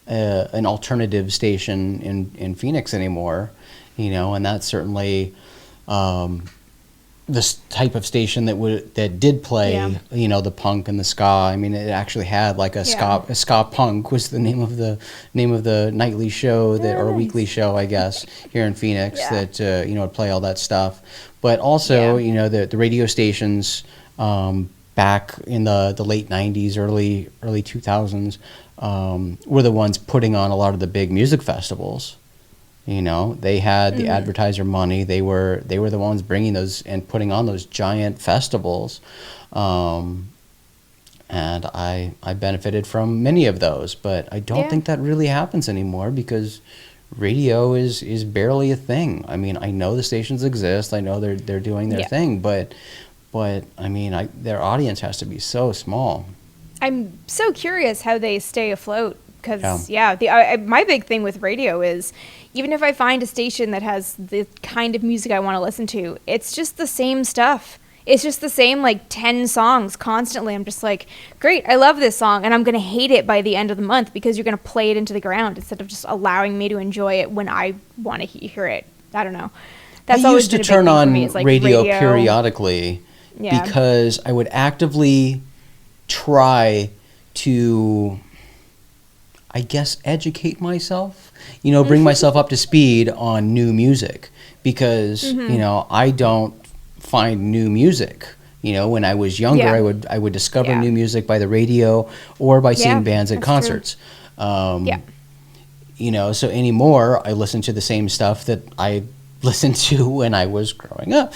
an alternative station in Phoenix anymore, and that's certainly this type of station that did play, the punk and the ska. I mean, it actually had a ska punk was the name of the nightly show or weekly show, I guess, here in Phoenix that would play all that stuff. But also, the radio stations back in the late 90s, early 2000s were the ones putting on a lot of the big music festivals. They had the advertiser money. They were the ones bringing those and putting on those giant festivals, and I benefited from many of those. But I don't think that really happens anymore because radio is barely a thing. I mean, I know the stations exist. I know they're doing their thing, but I mean, their audience has to be so small. I'm so curious how they stay afloat. Because, my big thing with radio is even if I find a station that has the kind of music I want to listen to, it's just the same stuff. It's just the same, 10 songs constantly. I'm just like, great, I love this song, and I'm going to hate it by the end of the month because you're going to play it into the ground instead of just allowing me to enjoy it when I want to hear it. I don't know. That's I used to turn on radio periodically because I would actively try to, I guess, educate myself, bring myself up to speed on new music because, I don't find new music When I was younger, I would discover new music by the radio or by seeing bands at concerts. So anymore, I listen to the same stuff that I listened to when I was growing up.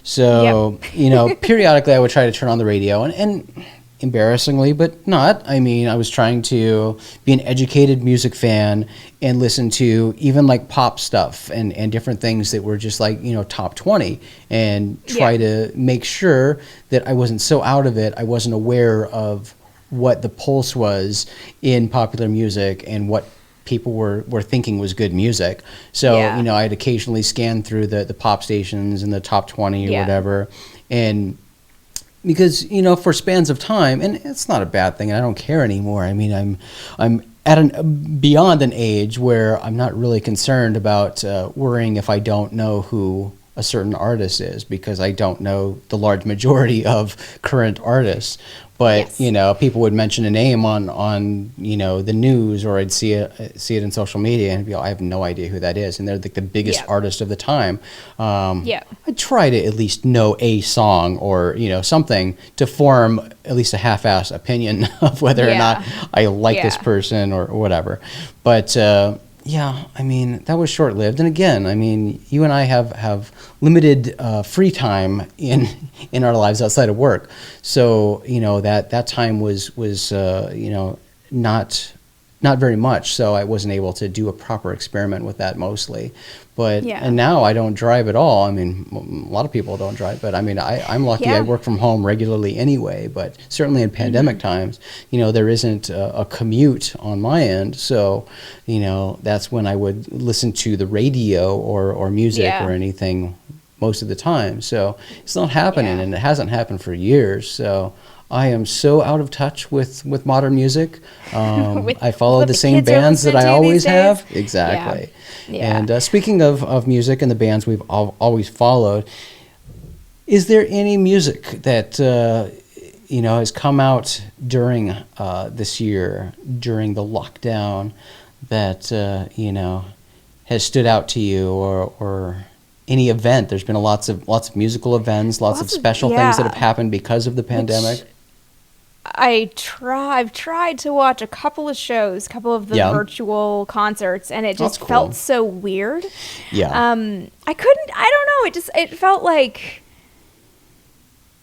So, periodically I would try to turn on the radio and embarrassingly, but not. I mean, I was trying to be an educated music fan and listen to even like pop stuff and different things that were just like, top 20 and try to make sure that I wasn't so out of it. I wasn't aware of what the pulse was in popular music and what people were thinking was good music. So, I'd occasionally scan through the pop stations and the top 20 or whatever. And because, for spans of time, and it's not a bad thing, and I don't care anymore. I mean, I'm at beyond an age where I'm not really concerned about worrying if I don't know who a certain artist is, because I don't know the large majority of current artists. But people would mention a name on the news, or I'd see it in social media, and be like, I have no idea who that is, and they're like the biggest artist of the time. I'd try to at least know a song or something to form at least a half-assed opinion of whether or not I like this person or whatever. But I mean, that was short-lived. And again, I mean, you and I have limited free time in our lives outside of work. So, that time was not very much. So I wasn't able to do a proper experiment with that mostly. But and now I don't drive at all. I mean, a lot of people don't drive, but I mean, I'm lucky. I work from home regularly anyway. But certainly in pandemic times, there isn't a commute on my end. So, that's when I would listen to the radio or music or anything most of the time. So it's not happening, and it hasn't happened for years. So I am so out of touch with modern music. I follow the same bands that I always have. Exactly. Yeah. And speaking of music and the bands we've always followed, is there any music that has come out during this year, during the lockdown, that has stood out to you, or any event? There's been lots of musical events, lots of special things that have happened because of the pandemic. I've tried to watch a couple of shows, a couple of the virtual concerts, and it just felt so weird. I don't know. It felt like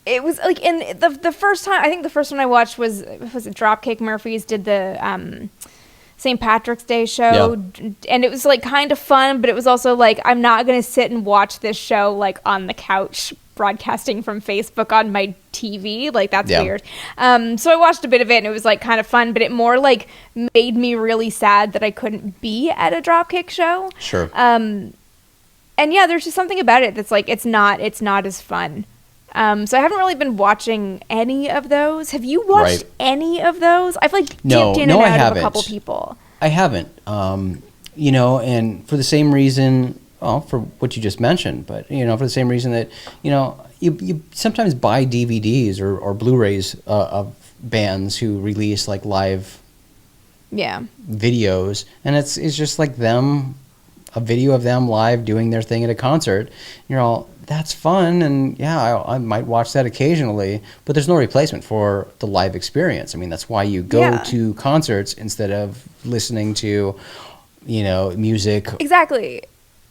it was like in the first time. I think the first one I watched was it Dropkick Murphys did the St. Patrick's Day show, and it was like kind of fun, but it was also like, I'm not going to sit and watch this show like on the couch broadcasting from Facebook on my TV. Like, that's weird. So I watched a bit of it, and it was like kind of fun, but it more like made me really sad that I couldn't be at a Dropkick show. Sure. And there's just something about it that's like, it's not as fun. So I haven't really been watching any of those. Have you watched any of those? I've like dipped in and out of a couple people. I haven't. And for the same reason, for what you just mentioned, but for the same reason that you sometimes buy DVDs or Blu-rays of bands who release like live videos, and it's just like a video of them live doing their thing at a concert. You're all, that's fun, and I might watch that occasionally, but there's no replacement for the live experience. I mean, that's why you go to concerts instead of listening to music. Exactly.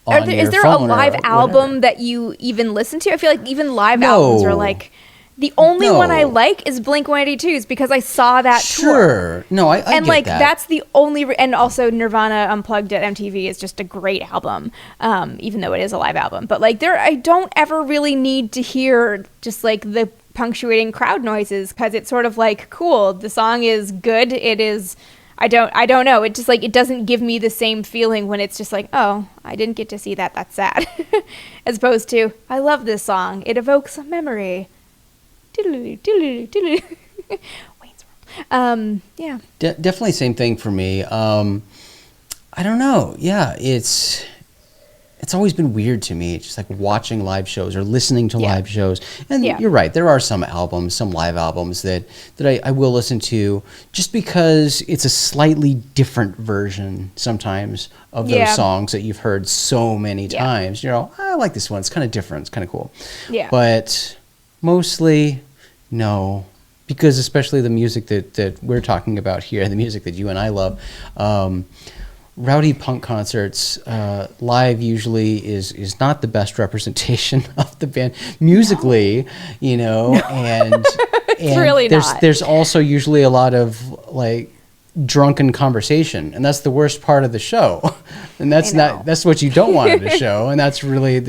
Is there a live album that you even listen to? I feel like even live albums are like, the only one I like is Blink-182's, because I saw that tour. No, I and get like that. That's the only and also Nirvana Unplugged at MTV is just a great album, even though it is a live album. But like I don't ever really need to hear just like the punctuating crowd noises, because it's sort of like, cool, the song is good. It is. I don't know. It just like, it doesn't give me the same feeling when it's just like, oh, I didn't get to see that. That's sad. As opposed to, I love this song. It evokes a memory. Wayne's World. Definitely same thing for me. I don't know. Yeah, it's always been weird to me, just like watching live shows or listening to live shows. And you're right, there are some live albums that I will listen to just because it's a slightly different version sometimes of those songs that you've heard so many times. I like this one. It's kind of different. It's kind of cool. Yeah. But Mostly, no. Because especially the music that we're talking about here, the music that you and I love, rowdy punk concerts live usually is not the best representation of the band musically, and really not. There's also usually a lot of like drunken conversation, and that's the worst part of the show. And that's what you don't want at a show, and that's really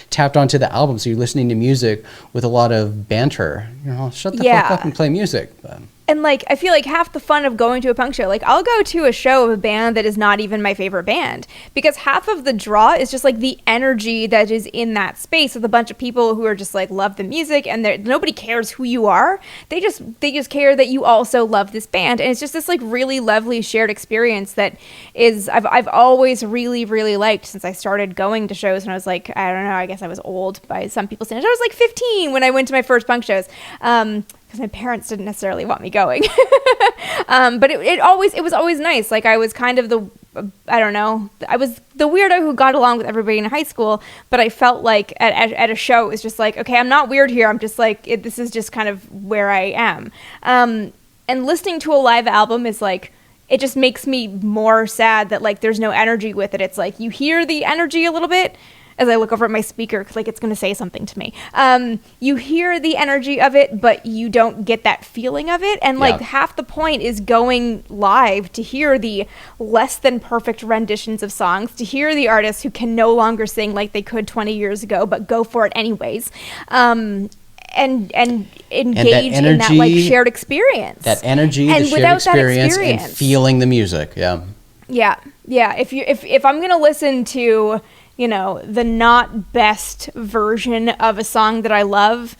tapped onto the album. So you're listening to music with a lot of banter. Shut the fuck up and play music. And like, I feel like half the fun of going to a punk show, like I'll go to a show of a band that is not even my favorite band, because half of the draw is just like the energy that is in that space with a bunch of people who are just like love the music, and nobody cares who you are. They just care that you also love this band, and it's just this like really lovely shared experience that is I've always really, really liked since I started going to shows when I was like, I don't know, I guess I was old by some people's standards. I was like 15 when I went to my first punk shows. Because my parents didn't necessarily want me going. But it was always nice. Like I was kind of I was the weirdo who got along with everybody in high school, but I felt like at a show it was just like, okay, I'm not weird here. I'm just like, this is just kind of where I am. And listening to a live album is like, it just makes me more sad that like there's no energy with it. It's like you hear the energy a little bit, as I look over at my speaker, because like it's going to say something to me. You hear the energy of it, but you don't get that feeling of it. And like half the point is going live to hear the less than perfect renditions of songs, to hear the artists who can no longer sing like they could 20 years ago, but go for it anyways. And engage in that like shared experience. That energy, and the shared experience, and feeling the music. Yeah. If I'm going to listen to the not best version of a song that I love,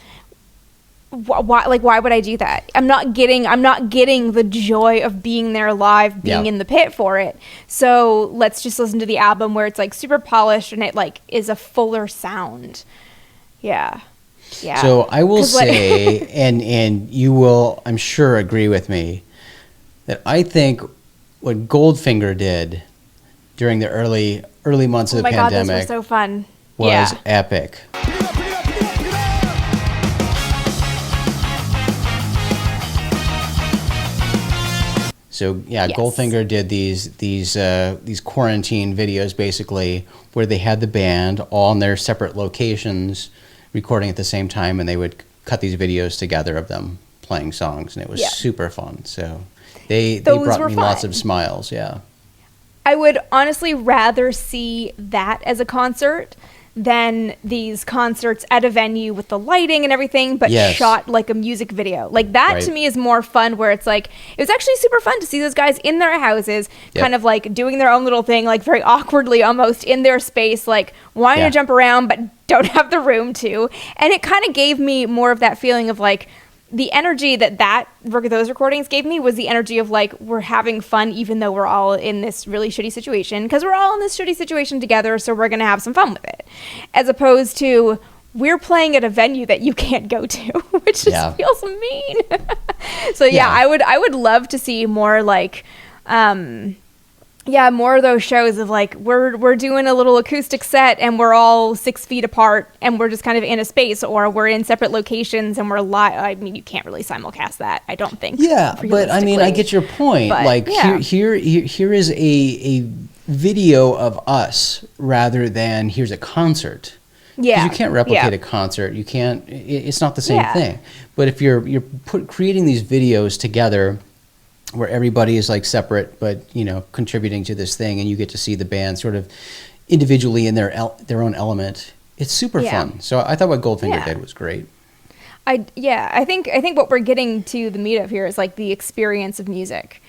why would I do that? I'm not getting the joy of being there live, being in the pit for it. So let's just listen to the album where it's like super polished and it like is a fuller sound. Yeah. So I will say, and you will, I'm sure, agree with me, that I think what Goldfinger did during the early months of the pandemic. Oh my God, those were so fun. Was epic. So Goldfinger did these quarantine videos basically, where they had the band all in their separate locations recording at the same time, and they would cut these videos together of them playing songs, and it was super fun. So they brought me lots of smiles. I would honestly rather see that as a concert than these concerts at a venue with the lighting and everything, but shot like a music video. Like that to me is more fun, where it's like, it was actually super fun to see those guys in their houses, kind of like doing their own little thing, like very awkwardly almost in their space, like wanting to jump around, but don't have the room to. And it kind of gave me more of that feeling of like, the energy those recordings gave me was the energy of like, we're having fun even though we're all in this really shitty situation, because we're all in this shitty situation together, so we're going to have some fun with it. As opposed to, we're playing at a venue that you can't go to, which just feels mean. So I would love to see more like, more of those shows of like, we're doing a little acoustic set and we're all 6 feet apart and we're just kind of in a space, or we're in separate locations and we're live. I mean, you can't really simulcast that, I don't think. Yeah, but I mean, I get your point. But, like here is a video of us rather than here's a concert. Yeah, you can't replicate a concert. You can't. It's not the same thing. But if you're creating these videos together, where everybody is like separate, but contributing to this thing, and you get to see the band sort of individually in their own element. It's super fun. So I thought what Goldfinger did was great. I think what we're getting to the meat of here is like the experience of music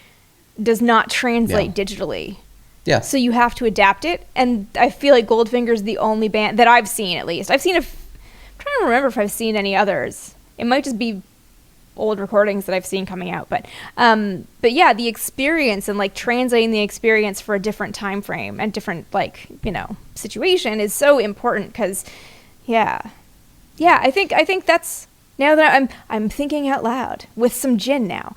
does not translate digitally. Yeah. So you have to adapt it, and I feel like Goldfinger's the only band that I've seen, at least. I'm trying to remember if I've seen any others. It might just be old recordings that I've seen coming out, but yeah, the experience and like translating the experience for a different time frame and different situation is so important, because I think that's, now that I'm thinking out loud with some gin now,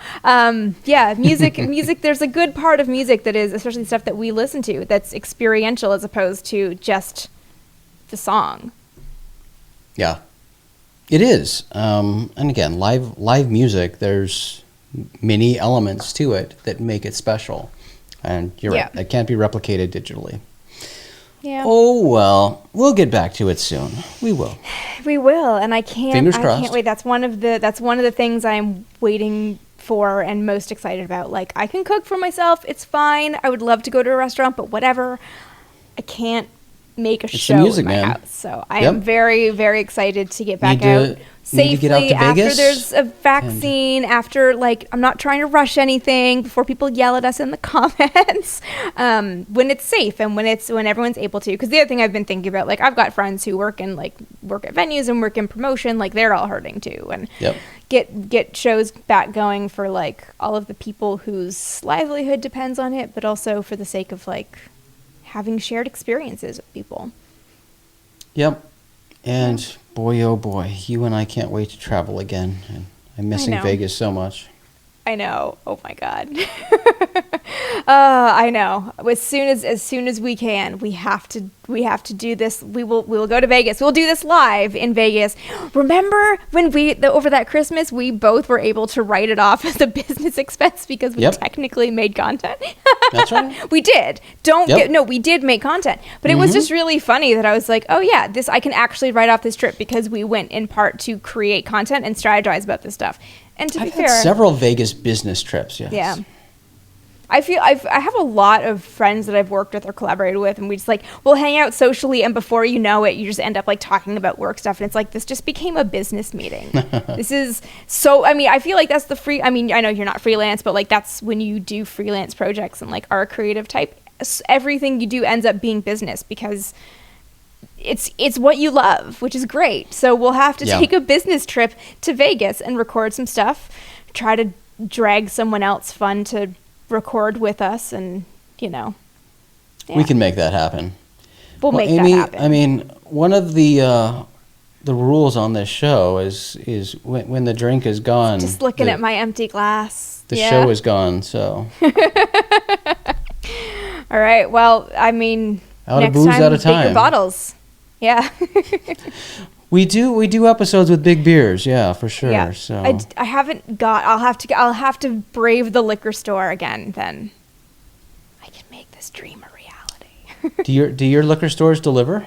music there's a good part of music that is, especially stuff that we listen to, that's experiential as opposed to just the song. It is. And again, live music, there's many elements to it that make it special. And you're right, it can't be replicated digitally. Yeah. Oh, well, we'll get back to it soon. We will. We will, and I can't wait. That's one of the things I'm waiting for and most excited about. Like, I can cook for myself. It's fine. I would love to go to a restaurant, but whatever. I can't make a show in my house. So I am very, very excited to get back out safely after there's a vaccine, after, like, I'm not trying to rush anything before people yell at us in the comments, when it's safe and when everyone's able to. Because the other thing I've been thinking about, like, I've got friends who work at venues and work in promotion, like, they're all hurting too. And get shows back going for, like, all of the people whose livelihood depends on it, but also for the sake of, like, having shared experiences with people. Yep. And boy, oh boy, you and I can't wait to travel again. And I'm missing Vegas so much. I know. Oh my God. I know. As soon as we can, we have to do this. We will go to Vegas. We'll do this live in Vegas. Remember when over that Christmas, we both were able to write it off as a business expense because we technically made content. That's right. We did. We did make content, but it was just really funny that I was like, oh yeah, I can actually write off this trip because we went in part to create content and strategize about this stuff. And to be fair, had several Vegas business trips. Yes. Yeah. I feel I have a lot of friends that I've worked with or collaborated with, and we just, like, we'll hang out socially, and before you know it, you just end up, like, talking about work stuff, and it's like, this just became a business meeting. This is so, I mean, I feel like that's I mean, I know you're not freelance, but, like, that's when you do freelance projects and, like, are a creative type, everything you do ends up being business because it's what you love, which is great. So we'll have to take a business trip to Vegas and record some stuff, try to drag someone else fun to record with us, and we can make that happen. We'll make that happen. I mean, one of the rules on this show is when the drink is gone, just looking at my empty glass, the show is gone. So all right, well, I mean, out next of booze, time, out of time. bigger bottles. Yeah. We do episodes with big beers, yeah, for sure. Yeah. So I haven't got. I'll have to brave the liquor store again. Then I can make this dream a reality. Do your liquor stores deliver?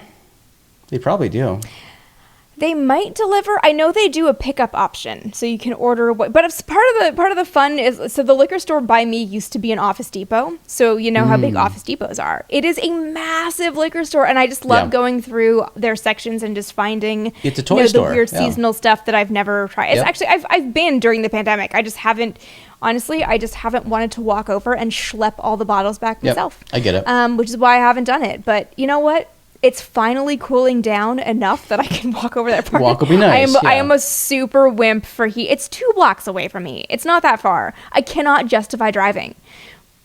They probably do. They might deliver. I know they do a pickup option, so you can order but it's part of the fun is, so the liquor store by me used to be an Office Depot, so you know how big Office Depots are. It is a massive liquor store, and I just love going through their sections and just finding it's a toy store. The weird seasonal stuff that I've never tried. It's actually I've been during the pandemic. I just haven't. Honestly, I just haven't wanted to walk over and schlep all the bottles back myself. I get it. Which is why I haven't done it. But you know what? It's finally cooling down enough that I can walk over that part. Walk will be nice. I am a super wimp for heat. It's 2 blocks away from me. It's not that far. I cannot justify driving.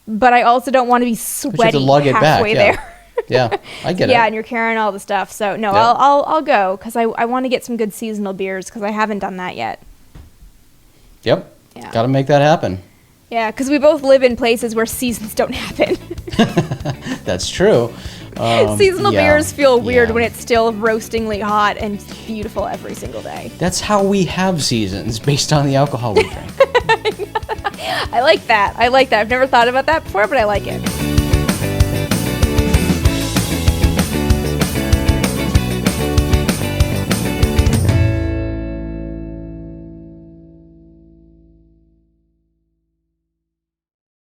But I also don't want to be sweaty halfway there. Yeah, I get it. Yeah, and you're carrying all the stuff. So, no, I'll go because I want to get some good seasonal beers because I haven't done that yet. Yep. Yeah. Got to make that happen. Yeah, because we both live in places where seasons don't happen. That's true. Seasonal beers feel weird when it's still roastingly hot and beautiful every single day. That's how we have seasons, based on the alcohol we drink. I like that. I've never thought about that before, but I like it.